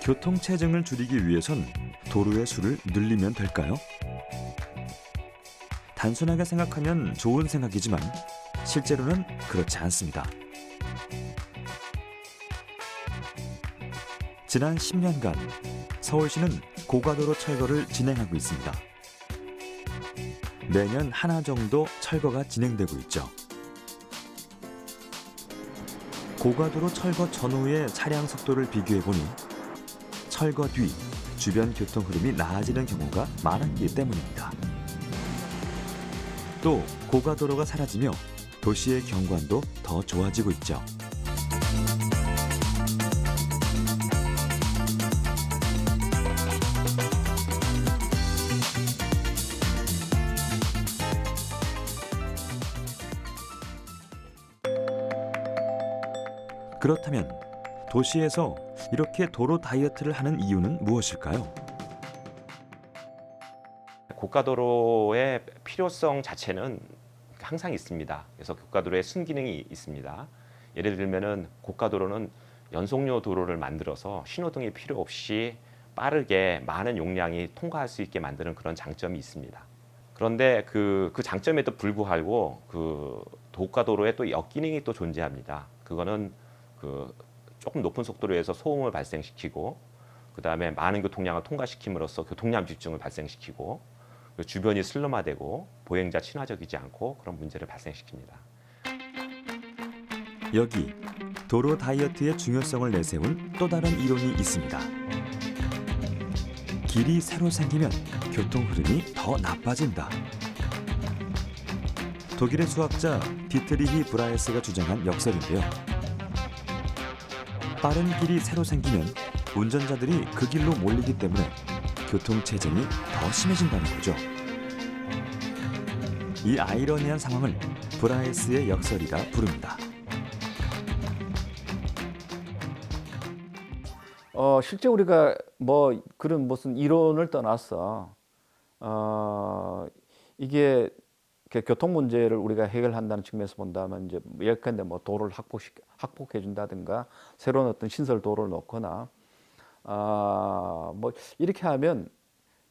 교통체증을 줄이기 위해선 도로의 수를 늘리면 될까요? 단순하게 생각하면 좋은 생각이지만 실제로는 그렇지 않습니다. 지난 10년간 서울시는 고가도로 철거를 진행하고 있습니다. 매년 하나 정도 철거가 진행되고 있죠. 고가도로 철거 전후의 차량 속도를 비교해보니 철거 뒤 주변 교통 흐름이 나아지는 경우가 많았기 때문입니다. 또 고가도로가 사라지며 도시의 경관도 더 좋아지고 있죠. 그렇다면 도시에서 이렇게 도로 다이어트를 하는 이유는 무엇일까요? 고가도로의 필요성 자체는 항상 있습니다. 그래서 고가도로에 순기능이 있습니다. 예를 들면은 고가도로는 연속료 도로를 만들어서 신호등이 필요 없이 빠르게 많은 용량이 통과할 수 있게 만드는 그런 장점이 있습니다. 그런데 그 장점에도 불구하고 그 고가도로에 또 역기능이 또 존재합니다. 그거는 조금 높은 속도로 해서 소음을 발생시키고, 그 다음에 많은 교통량을 통과시킴으로써 교통량 집중을 발생시키고, 주변이 슬럼화되고 보행자 친화적이지 않고 그런 문제를 발생시킵니다. 여기 도로 다이어트의 중요성을 내세운 또 다른 이론이 있습니다. 길이 새로 생기면 교통 흐름이 더 나빠진다. 독일의 수학자 디트리히 브라헤스가 주장한 역설인데요. 빠른 길이 새로 생기면 운전자들이 그 길로 몰리기 때문에 교통체증이 더 심해진다는 거죠. 이 아이러니한 상황을 브라헤스의 역설이라 부릅니다. 실제 우리가 뭐 그런 무슨 이론을 떠나서 이게 교통 문제를 우리가 해결한다는 측면에서 본다면 이제 예컨대 뭐 도로를 확보해 준다든가 새로운 어떤 신설 도로를 놓거나 뭐 이렇게 하면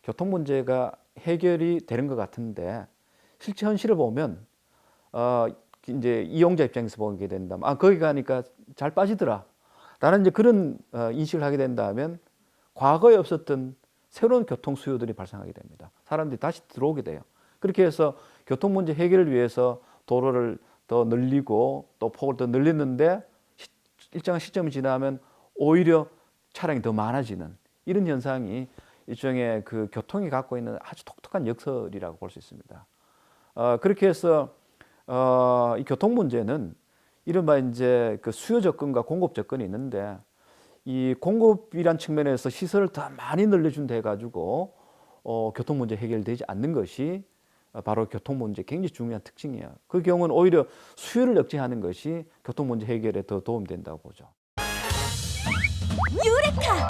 교통 문제가 해결이 되는 것 같은데 실제 현실을 보면 이제 이용자 입장에서 보게 된다면 거기 가니까 잘 빠지더라. 라는 이제 그런 인식을 하게 된다면 과거에 없었던 새로운 교통 수요들이 발생하게 됩니다. 사람들이 다시 들어오게 돼요. 그렇게 해서 교통 문제 해결을 위해서 도로를 더 늘리고 또 폭을 더 늘리는데 일정한 시점이 지나면 오히려 차량이 더 많아지는 이런 현상이 일종의 그 교통이 갖고 있는 아주 독특한 역설이라고 볼 수 있습니다. 그렇게 해서 이 교통 문제는 이른바 이제 그 수요 접근과 공급 접근이 있는데 이 공급이란 측면에서 시설을 더 많이 늘려준 데 가지고 교통 문제 해결되지 않는 것이 바로 교통 문제 굉장히 중요한 특징이에요. 그 경우는 오히려 수요를 억제하는 것이 교통 문제 해결에 더 도움된다고 보죠. 유레카!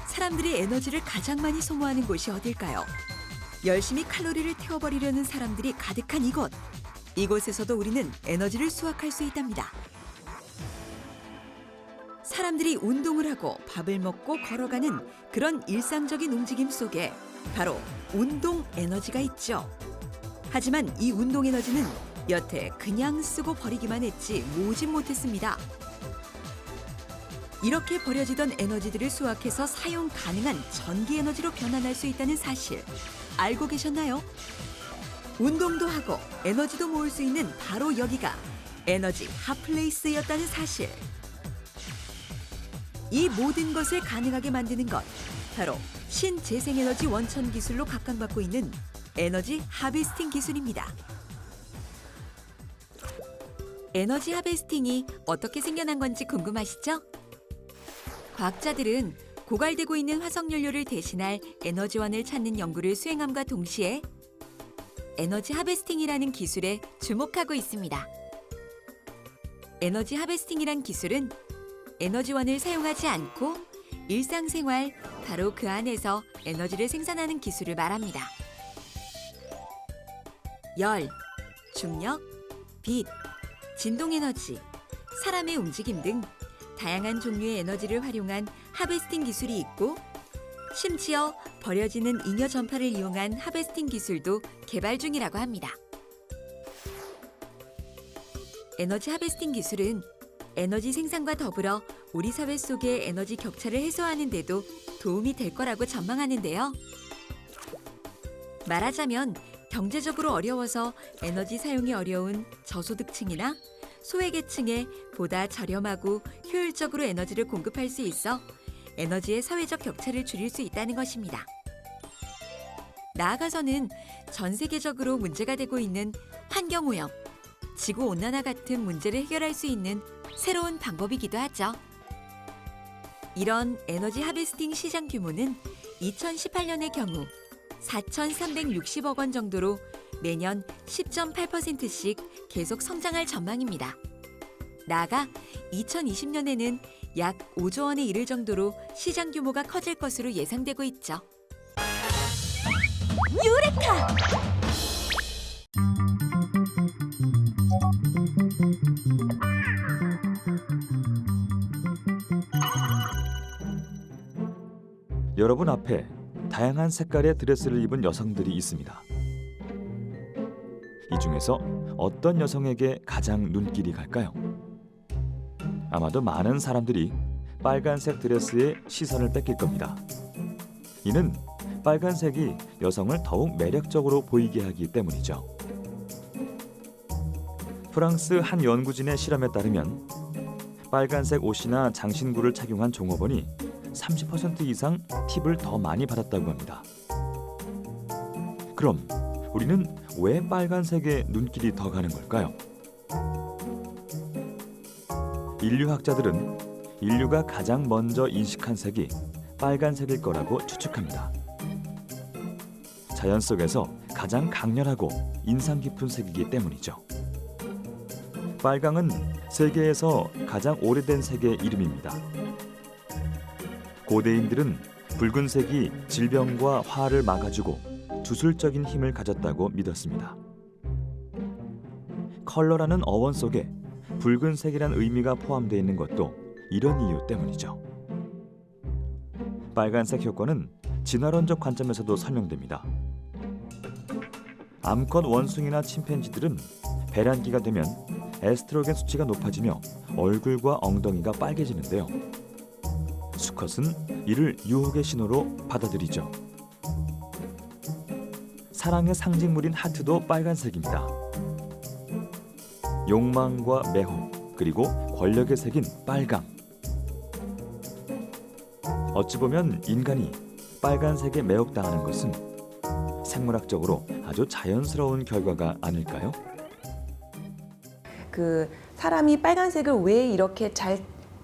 사람들이 에너지를 가장 많이 소모하는 곳이 어딜까요? 열심히 칼로리를 태워버리려는 사람들이 가득한 이곳. 이곳에서도 우리는 에너지를 수확할 수 있답니다. 사람들이 운동을 하고 밥을 먹고 걸어가는 그런 일상적인 움직임 속에 바로 운동 에너지가 있죠. 하지만 이 운동 에너지는 여태 그냥 쓰고 버리기만 했지 모으진 못했습니다. 이렇게 버려지던 에너지들을 수확해서 사용 가능한 전기 에너지로 변환할 수 있다는 사실 알고 계셨나요? 운동도 하고 에너지도 모을 수 있는 바로 여기가 에너지 핫플레이스였다는 사실. 이 모든 것을 가능하게 만드는 것 바로 신재생에너지 원천 기술로 각광받고 있는 에너지 하베스팅 기술입니다. 에너지 하베스팅이 어떻게 생겨난 건지 궁금하시죠? 과학자들은 고갈되고 있는 화석연료를 대신할 에너지원을 찾는 연구를 수행함과 동시에 에너지 하베스팅이라는 기술에 주목하고 있습니다. 에너지 하베스팅이란 기술은 에너지원을 사용하지 않고 일상생활 바로 그 안에서 에너지를 생산하는 기술을 말합니다. 열, 중력, 빛, 진동에너지, 사람의 움직임 등 다양한 종류의 에너지를 활용한 하베스팅 기술이 있고 심지어 버려지는 잉여 전파를 이용한 하베스팅 기술도 개발 중이라고 합니다. 에너지 하베스팅 기술은 에너지 생산과 더불어 우리 사회 속의 에너지 격차를 해소하는 데도 도움이 될 거라고 전망하는데요. 말하자면 경제적으로 어려워서 에너지 사용이 어려운 저소득층이나 소외계층에 보다 저렴하고 효율적으로 에너지를 공급할 수 있어 에너지의 사회적 격차를 줄일 수 있다는 것입니다. 나아가서는 전 세계적으로 문제가 되고 있는 환경오염, 지구온난화 같은 문제를 해결할 수 있는 새로운 방법이기도 하죠. 이런 에너지 하베스팅 시장 규모는 2018년의 경우 4,360억 원 정도로 매년 10.8%씩 계속 성장할 전망입니다. 나아가 2020년에는 약 5조 원에 이를 정도로 시장 규모가 커질 것으로 예상되고 있죠. 유레카! 여러분 앞에 다양한 색깔의 드레스를 입은 여성들이 있습니다. 이 중에서 어떤 여성에게 가장 눈길이 갈까요? 아마도 많은 사람들이 빨간색 드레스에 시선을 뺏길 겁니다. 이는 빨간색이 여성을 더욱 매력적으로 보이게 하기 때문이죠. 프랑스 한 연구진의 실험에 따르면 빨간색 옷이나 장신구를 착용한 종업원이 30% 이상 팁을 더 많이 받았다고 합니다. 그럼 우리는 왜 빨간색에 눈길이 더 가는 걸까요? 인류학자들은 인류가 가장 먼저 인식한 색이 빨간색일 거라고 추측합니다. 자연 속에서 가장 강렬하고 인상 깊은 색이기 때문이죠. 빨강은 세계에서 가장 오래된 색의 이름입니다. 고대인들은 붉은색이 질병과 화를 막아주고 주술적인 힘을 가졌다고 믿었습니다. 컬러라는 어원 속에 붉은색이란 의미가 포함되어 있는 것도 이런 이유 때문이죠. 빨간색 효과는 진화론적 관점에서도 설명됩니다. 암컷 원숭이나 침팬지들은 배란기가 되면 에스트로겐 수치가 높아지며 얼굴과 엉덩이가 빨개지는데요. 수컷은 이를 유혹의 신호로 받아들이죠. 사랑의 상징물인 하트도 빨간색입니다. 욕망과 매혹, 그리고 권력의 색인 빨강. 어찌 보면 인간이 빨간색에 매혹당하는 것은 생물학적으로 아주 자연스러운 결과가 아닐까요? 사람이 빨간색을 왜 이렇게 잘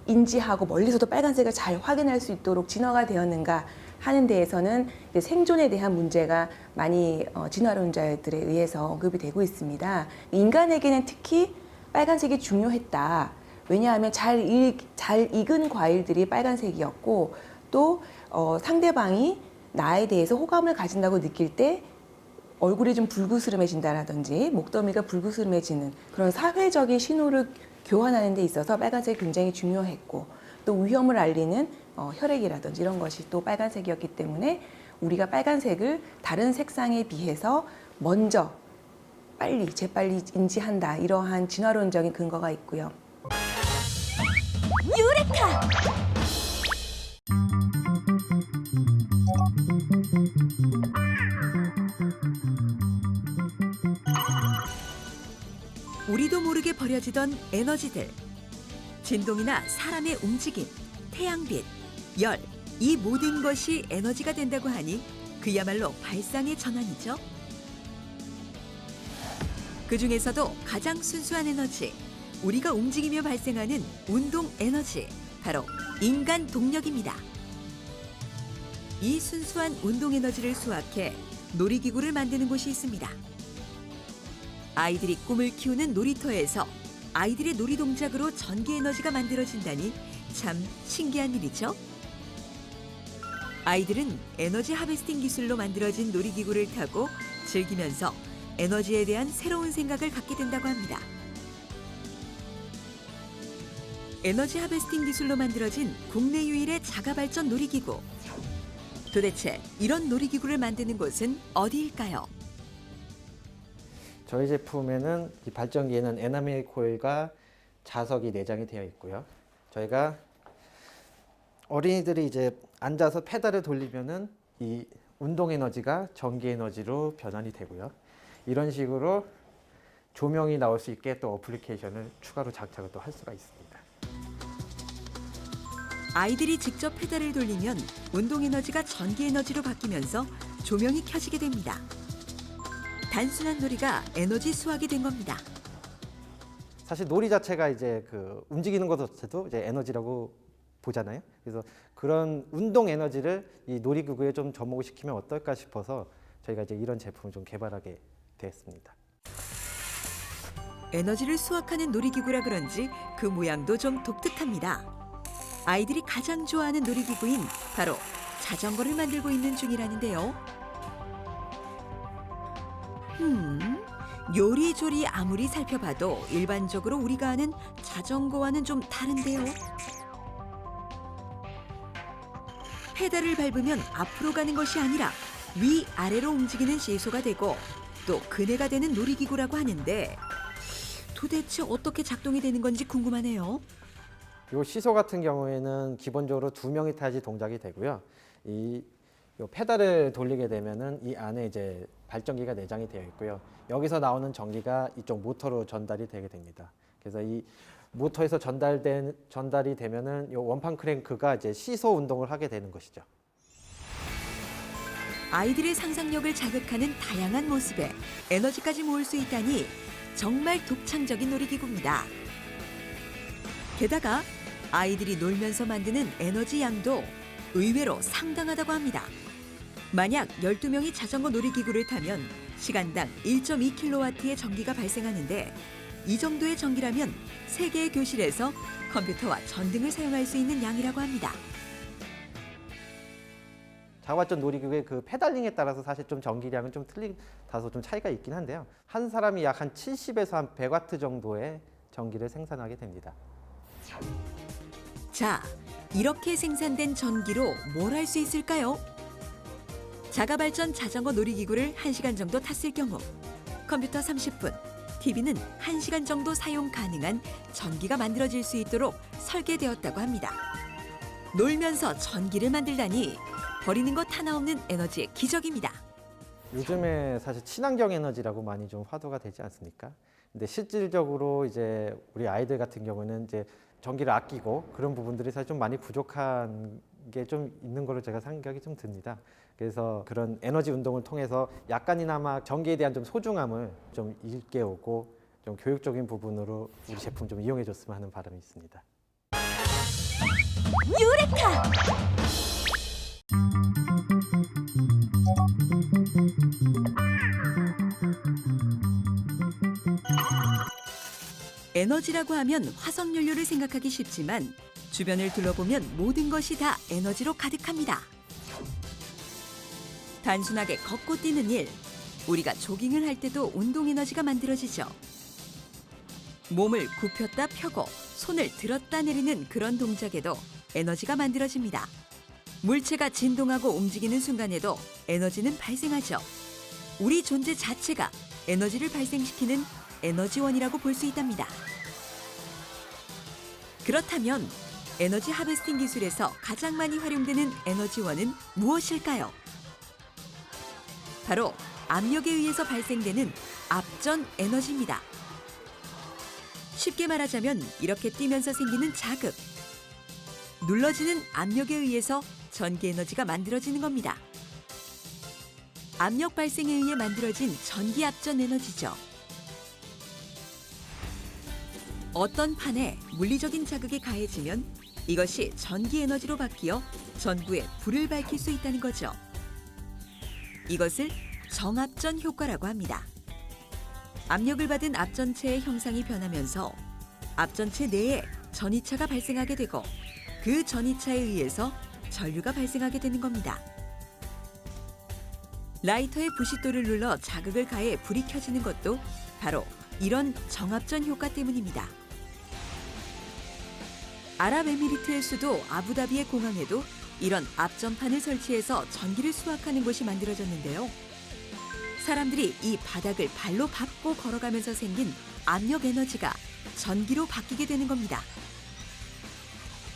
인지하고 멀리서도 빨간색을 잘 확인할 수 있도록 진화가 되었는가 하는 데에서는 이제 생존에 대한 문제가 많이 진화론자들에 의해서 언급이 되고 있습니다. 인간에게는 특히 빨간색이 중요했다. 왜냐하면 잘 익은 과일들이 빨간색이었고 또 상대방이 나에 대해서 호감을 가진다고 느낄 때 얼굴이 좀 불그스름해진다라든지 목덜미가 불그스름해지는 그런 사회적인 신호를 교환하는 데 있어서 빨간색이 굉장히 중요했고 또 위험을 알리는 혈액이라든지 이런 것이 또 빨간색이었기 때문에 우리가 빨간색을 다른 색상에 비해서 먼저 재빨리 인지한다. 이러한 진화론적인 근거가 있고요. 유레카! 우리도 모르게 버려지던 에너지들, 진동이나 사람의 움직임, 태양빛, 열, 이 모든 것이 에너지가 된다고 하니 그야말로 발상의 전환이죠. 그 중에서도 가장 순수한 에너지, 우리가 움직이며 발생하는 운동 에너지, 바로 인간 동력입니다. 이 순수한 운동 에너지를 수확해 놀이기구를 만드는 곳이 있습니다. 아이들이 꿈을 키우는 놀이터에서 아이들의 놀이 동작으로 전기 에너지가 만들어진다니 참 신기한 일이죠. 아이들은 에너지 하베스팅 기술로 만들어진 놀이기구를 타고 즐기면서 에너지에 대한 새로운 생각을 갖게 된다고 합니다. 에너지 하베스팅 기술로 만들어진 국내 유일의 자가발전 놀이기구. 도대체 이런 놀이기구를 만드는 곳은 어디일까요? 저희 제품에는 이 발전기에는 에나멜 코일과 자석이 내장이 되어 있고요. 저희가 어린이들이 이제 앉아서 페달을 돌리면은 이 운동 에너지가 전기 에너지로 변환이 되고요. 이런 식으로 조명이 나올 수 있게 또 어플리케이션을 추가로 장착을 또 할 수가 있습니다. 아이들이 직접 페달을 돌리면 운동 에너지가 전기 에너지로 바뀌면서 조명이 켜지게 됩니다. 단순한 놀이가 에너지 수확이 된 겁니다. 사실 놀이 자체가 이제 그 움직이는 것 자체도 이제 에너지라고 보잖아요. 그래서 그런 운동 에너지를 이 놀이기구에 좀 접목을 시키면 어떨까 싶어서 저희가 이제 이런 제품을 좀 개발하게 되었습니다. 에너지를 수확하는 놀이기구라 그런지 그 모양도 좀 독특합니다. 아이들이 가장 좋아하는 놀이기구인 바로 자전거를 만들고 있는 중이라는데요. 요리조리 아무리 살펴봐도 일반적으로 우리가 아는 자전거와는 좀 다른데요. 페달을 밟으면 앞으로 가는 것이 아니라 위아래로 움직이는 시소가 되고 또 그네가 되는 놀이기구라고 하는데 도대체 어떻게 작동이 되는 건지 궁금하네요. 이 시소 같은 경우에는 기본적으로 2명이 타야지 동작이 되고요. 요 페달을 돌리게 되면은 이 안에 이제 발전기가 내장이 되어 있고요. 여기서 나오는 전기가 이쪽 모터로 전달이 되게 됩니다. 그래서 이 모터에서 전달이 되면은 요 원판 크랭크가 이제 시소 운동을 하게 되는 것이죠. 아이들의 상상력을 자극하는 다양한 모습에 에너지까지 모을 수 있다니 정말 독창적인 놀이기구입니다. 게다가 아이들이 놀면서 만드는 에너지 양도 의외로 상당하다고 합니다. 만약 12명이 자전거 놀이기구를 타면 시간당 1.2kW의 전기가 발생하는데 이 정도의 전기라면 3개의 교실에서 컴퓨터와 전등을 사용할 수 있는 양이라고 합니다. 자가발전 놀이기구의 그 페달링에 따라서 사실 좀 전기량은 좀 다소 좀 차이가 있긴 한데요. 한 사람이 약 한 70에서 한 100와트 정도의 전기를 생산하게 됩니다. 자, 이렇게 생산된 전기로 뭘 할 수 있을까요? 자가발전 자전거 놀이기구를 1시간 정도 탔을 경우 컴퓨터 30분, TV는 1시간 정도 사용 가능한 전기가 만들어질 수 있도록 설계되었다고 합니다. 놀면서 전기를 만들다니 버리는 것 하나 없는 에너지의 기적입니다. 요즘에 사실 친환경 에너지라고 많이 좀 화두가 되지 않습니까? 근데 실질적으로 이제 우리 아이들 같은 경우는 이제 전기를 아끼고 그런 부분들이 사실 좀 많이 부족한 게 좀 있는 걸로 제가 생각이 좀 듭니다. 그래서 그런 에너지 운동을 통해서 약간이나마 전기에 대한 좀 소중함을 좀 일깨우고 좀 교육적인 부분으로 우리 제품 좀 이용해 줬으면 하는 바람이 있습니다. 에너지라고 하면 화석연료를 생각하기 쉽지만 주변을 둘러보면 모든 것이 다 에너지로 가득합니다. 단순하게 걷고 뛰는 일, 우리가 조깅을 할 때도 운동 에너지가 만들어지죠. 몸을 굽혔다 펴고 손을 들었다 내리는 그런 동작에도 에너지가 만들어집니다. 물체가 진동하고 움직이는 순간에도 에너지는 발생하죠. 우리 존재 자체가 에너지를 발생시키는 에너지원이라고 볼 수 있답니다. 그렇다면 에너지 하베스팅 기술에서 가장 많이 활용되는 에너지원은 무엇일까요? 바로 압력에 의해서 발생되는 압전 에너지입니다. 쉽게 말하자면 이렇게 뛰면서 생기는 자극, 눌러지는 압력에 의해서 전기 에너지가 만들어지는 겁니다. 압력 발생에 의해 만들어진 전기 압전 에너지죠. 어떤 판에 물리적인 자극이 가해지면 이것이 전기 에너지로 바뀌어 전구에 불을 밝힐 수 있다는 거죠. 이것을 정압전 효과라고 합니다. 압력을 받은 압전체의 형상이 변하면서 앞전체 내에 전이차가 발생하게 되고 그 전이차에 의해서 전류가 발생하게 되는 겁니다. 라이터의 부싯돌을 눌러 자극을 가해 불이 켜지는 것도 바로 이런 정압전 효과 때문입니다. 아랍에미리트의 수도 아부다비의 공항에도 이런 앞전판을 설치해서 전기를 수확하는 곳이 만들어졌는데요. 사람들이 이 바닥을 발로 밟고 걸어가면서 생긴 압력 에너지가 전기로 바뀌게 되는 겁니다.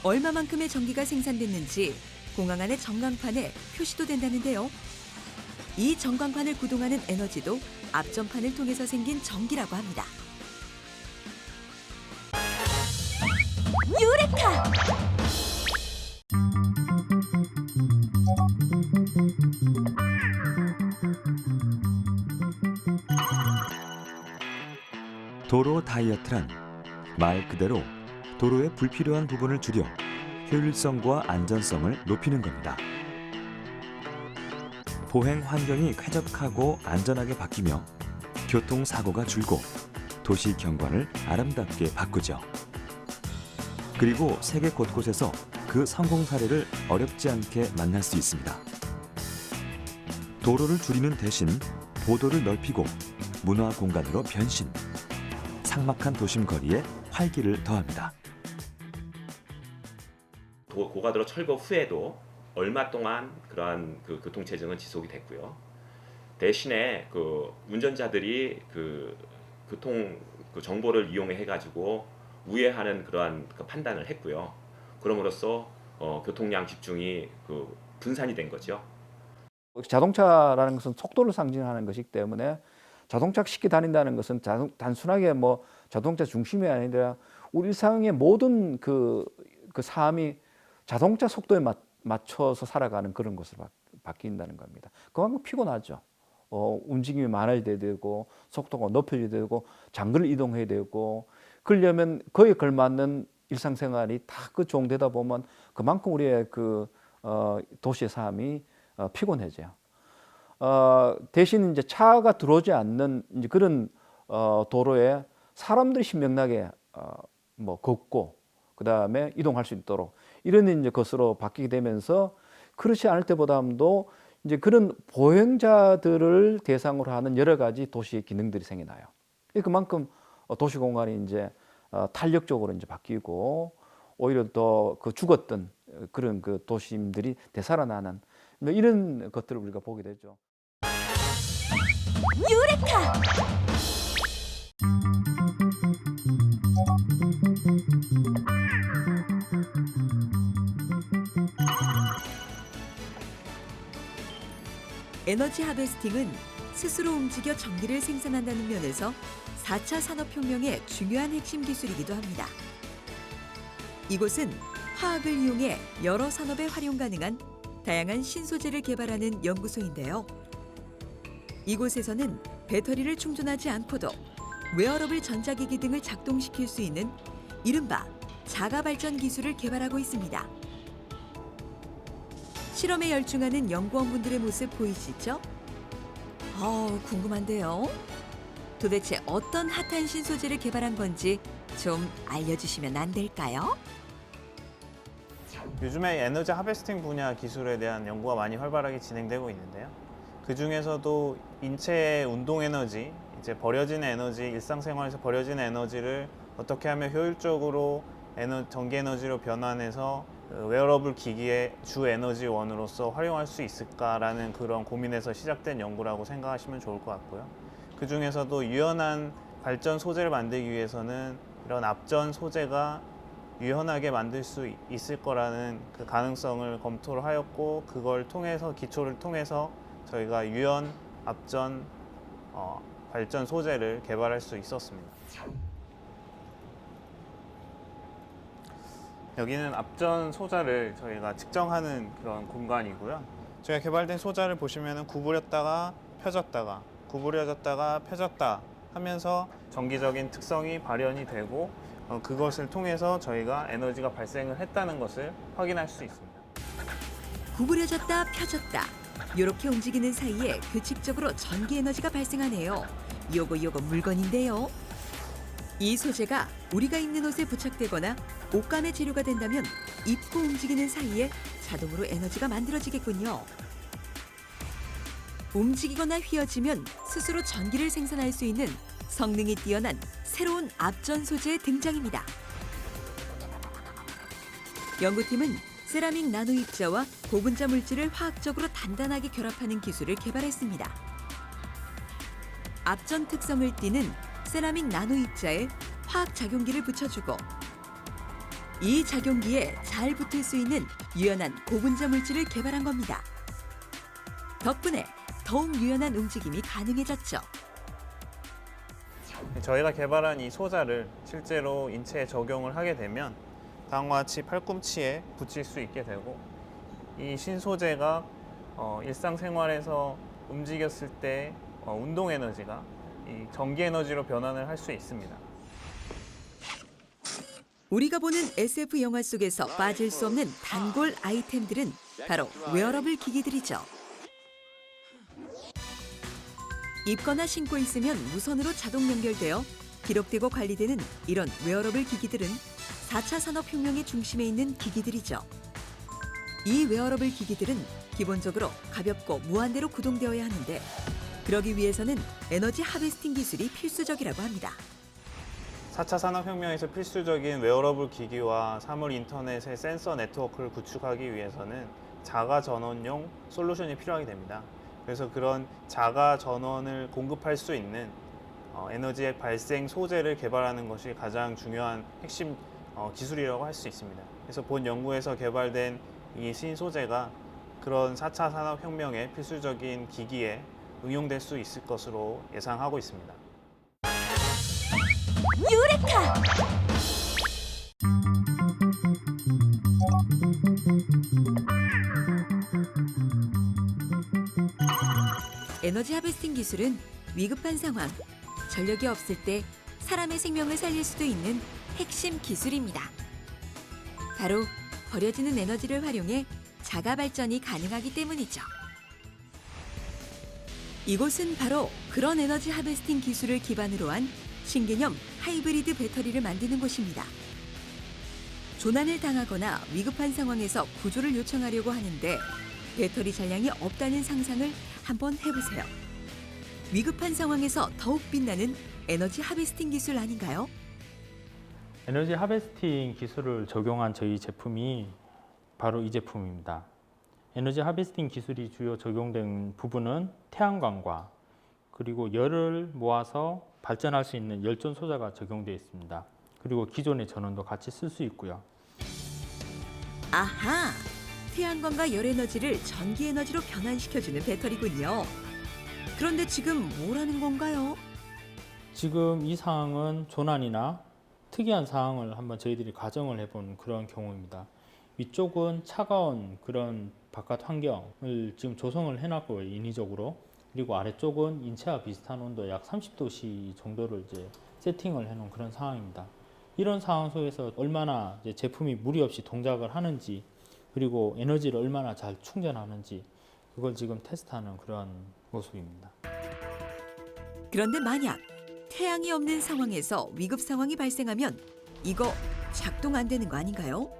얼마만큼의 전기가 생산됐는지 공항 안의 전광판에 표시도 된다는데요. 이 전광판을 구동하는 에너지도 앞전판을 통해서 생긴 전기라고 합니다. 유레카! 도로 다이어트란 말 그대로 도로의 불필요한 부분을 줄여 효율성과 안전성을 높이는 겁니다. 보행 환경이 쾌적하고 안전하게 바뀌며 교통사고가 줄고 도시 경관을 아름답게 바꾸죠. 그리고 세계 곳곳에서 그 성공 사례를 어렵지 않게 만날 수 있습니다. 도로를 줄이는 대신 보도를 넓히고 문화 공간으로 변신. 삭막한 도심 거리에 활기를 더합니다. 고가도로 철거 후에도 얼마 동안 그러한 그 교통체증은 지속이 됐고요. 대신에 그 운전자들이 그 교통 그 정보를 이용해 가지고 우회하는 그러한 그 판단을 했고요. 그럼으로써 교통량 집중이 그 분산이 된 거죠. 자동차라는 것은 속도를 상징하는 것이기 때문에 자동차 쉽게 다닌다는 것은 단순하게 뭐 자동차 중심이 아니라 우리 일상의 모든 그 삶이 자동차 속도에 맞춰서 살아가는 그런 것으로 바뀐다는 겁니다. 그만큼 피곤하죠. 움직임이 많아야 되고 속도가 높여야 되고 장거리 이동해야 되고 그러려면 그에 걸맞는 일상생활이 다 그 종되다 보면 그만큼 우리의 그 도시의 삶이 피곤해져요. 대신 이제 차가 들어오지 않는 이제 그런 도로에 사람들이 신명나게 뭐 걷고 그 다음에 이동할 수 있도록 이런 이제 것으로 바뀌게 되면서 그렇지 않을 때보다도 이제 그런 보행자들을 대상으로 하는 여러 가지 도시 기능들이 생겨나요. 그만큼 도시 공간이 이제 탄력적으로 이제 바뀌고 오히려 더 그 죽었던 그런 그 도심들이 되살아나는 이런 것들을 우리가 보게 되죠. 유레카! 에너지 하베스팅은 스스로 움직여 전기를 생산한다는 면에서 4차 산업혁명의 중요한 핵심 기술이기도 합니다. 이곳은 화학을 이용해 여러 산업에 활용 가능한 다양한 신소재를 개발하는 연구소인데요. 이곳에서는 배터리를 충전하지 않고도 웨어러블 전자기기 등을 작동시킬 수 있는 이른바 자가발전 기술을 개발하고 있습니다. 실험에 열중하는 연구원분들의 모습 보이시죠? 궁금한데요. 도대체 어떤 핫한 신소재를 개발한 건지 좀 알려주시면 안 될까요? 요즘에 에너지 하베스팅 분야 기술에 대한 연구가 많이 활발하게 진행되고 있는데요. 그 중에서도 인체의 운동 에너지, 이제 버려지는 에너지, 일상생활에서 버려지는 에너지를 어떻게 하면 효율적으로 전기 에너지로 변환해서 웨어러블 기기의 주 에너지원으로서 활용할 수 있을까라는 그런 고민에서 시작된 연구라고 생각하시면 좋을 것 같고요. 그 중에서도 유연한 발전 소재를 만들기 위해서는 이런 앞전 소재가 유연하게 만들 수 있을 거라는 그 가능성을 검토를 하였고, 그걸 통해서 기초를 통해서 저희가 유연 앞전 발전 소재를 개발할 수 있었습니다. 여기는 앞전 소자를 저희가 측정하는 그런 공간이고요. 저희가 개발된 소자를 보시면 구부렸다가 펴졌다가 구부려졌다가 펴졌다 하면서 전기적인 특성이 발현이 되고 그것을 통해서 저희가 에너지가 발생을 했다는 것을 확인할 수 있습니다. 구부려졌다 펴졌다 이렇게 움직이는 사이에 규칙적으로 전기 에너지가 발생하네요. 요거 물건인데요. 이 소재가 우리가 입는 옷에 부착되거나 옷감의 재료가 된다면 입고 움직이는 사이에 자동으로 에너지가 만들어지겠군요. 움직이거나 휘어지면 스스로 전기를 생산할 수 있는 성능이 뛰어난 새로운 앞전 소재의 등장입니다. 연구팀은 세라믹 나노 입자와 고분자 물질을 화학적으로 단단하게 결합하는 기술을 개발했습니다. 앞전 특성을 띠는 세라믹 나노 입자에 화학 작용기를 붙여주고 이 작용기에 잘 붙을 수 있는 유연한 고분자 물질을 개발한 겁니다. 덕분에 더욱 유연한 움직임이 가능해졌죠. 저희가 개발한 이 소자를 실제로 인체에 적용을 하게 되면 다음과 같이 팔꿈치에 붙일 수 있게 되고 이 신소재가 일상생활에서 움직였을 때 운동 에너지가 이 전기 에너지로 변환을 할 수 있습니다. 우리가 보는 SF 영화 속에서 빠질 수 없는 단골 아이템들은 바로 웨어러블 기기들이죠. 입거나 신고 있으면 무선으로 자동 연결되어 기록되고 관리되는 이런 웨어러블 기기들은 4차 산업혁명의 중심에 있는 기기들이죠. 이 웨어러블 기기들은 기본적으로 가볍고 무한대로 구동되어야 하는데 그러기 위해서는 에너지 하베스팅 기술이 필수적이라고 합니다. 4차 산업혁명에서 필수적인 웨어러블 기기와 사물 인터넷의 센서 네트워크를 구축하기 위해서는 자가 전원용 솔루션이 필요하게 됩니다. 그래서 그런 자가 전원을 공급할 수 있는 에너지의 발생 소재를 개발하는 것이 가장 중요한 핵심 기술이라고 할 수 있습니다. 그래서 본 연구에서 개발된 이 신소재가 그런 4차 산업혁명의 필수적인 기기에 응용될 수 있을 것으로 예상하고 있습니다. 에너지 하베스팅 기술은 위급한 상황, 전력이 없을 때 사람의 생명을 살릴 수도 있는 핵심 기술입니다. 바로 버려지는 에너지를 활용해 자가 발전이 가능하기 때문이죠. 이곳은 바로 그런 에너지 하베스팅 기술을 기반으로 한 신개념 하이브리드 배터리를 만드는 곳입니다. 조난을 당하거나 위급한 상황에서 구조를 요청하려고 하는데 배터리 잔량이 없다는 상상을 한번 해보세요. 위급한 상황에서 더욱 빛나는 에너지 하베스팅 기술 아닌가요? 에너지 하베스팅 기술을 적용한 저희 제품이 바로 이 제품입니다. 에너지 하베스팅 기술이 주요 적용된 부분은 태양광과 그리고 열을 모아서 발전할 수 있는 열전 소자가 적용되어 있습니다. 그리고 기존의 전원도 같이 쓸 수 있고요. 아하! 태양광과 열 에너지를 전기 에너지로 변환시켜주는 배터리군요. 그런데 지금 뭐라는 건가요? 지금 이 상황은 조난이나 특이한 상황을 한번 저희들이 가정을 해본 그런 경우입니다. 위쪽은 차가운 그런 바깥 환경을 지금 조성을 해놨고요, 인위적으로. 그리고 아래쪽은 인체와 비슷한 온도 약 30도씨 정도를 이제 세팅을 해놓은 그런 상황입니다. 이런 상황 속에서 얼마나 이제 제품이 무리 없이 동작을 하는지, 그리고 에너지를 얼마나 잘 충전하는지, 그걸 지금 테스트하는 그런 모습입니다. 그런데 만약 태양이 없는 상황에서 위급 상황이 발생하면 이거 작동 안 되는 거 아닌가요?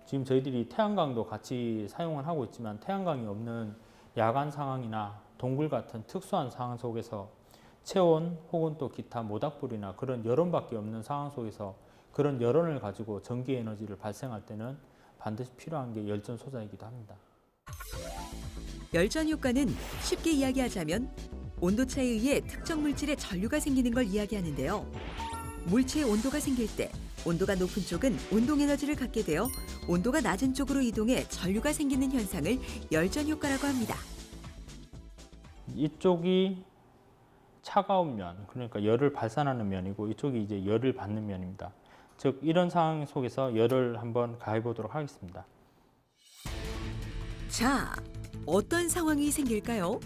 지금 저희들이 태양광도 같이 사용을 하고 있지만 태양광이 없는 야간 상황이나 동굴 같은 특수한 상황 속에서 체온 혹은 또 기타 모닥불이나 그런 열원밖에 없는 상황 속에서 그런 열원을 가지고 전기 에너지를 발생할 때는 반드시 필요한 게 열전 소자이기도 합니다. 열전 효과는 쉽게 이야기하자면 온도차에 의해 특정 물질에 전류가 생기는 걸 이야기하는데요. 물체의 온도가 생길 때 온도가 높은 쪽은 운동 에너지를 갖게 되어 온도가 낮은 쪽으로 이동해 전류가 생기는 현상을 열전 효과라고 합니다. 이쪽이 차가운 면, 그러니까 열을 발산하는 면이고 이쪽이 이제 열을 받는 면입니다. 즉 이런 상황 속에서 열을 한번 가해 보도록 하겠습니다. 자, 어떤 상황이 생길까요?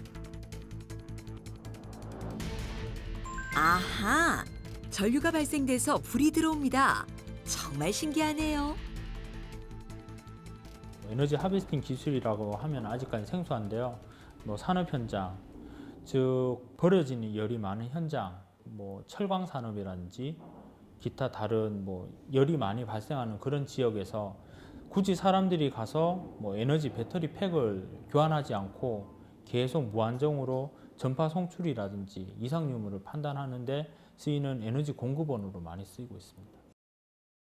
아하! 전류가 발생돼서 불이 들어옵니다. 정말 신기하네요. 에너지 하베스팅 기술이라고 하면 아직까지 생소한데요. 산업 현장, 즉 버려지는 열이 많은 현장, 뭐 철광 산업이라든지 기타 다른 뭐 열이 많이 발생하는 그런 지역에서 굳이 사람들이 가서 뭐 에너지 배터리 팩을 교환하지 않고 계속 무한정으로 전파 송출이라든지 이상 유무를 판단하는 데 쓰이는 에너지 공급원으로 많이 쓰이고 있습니다.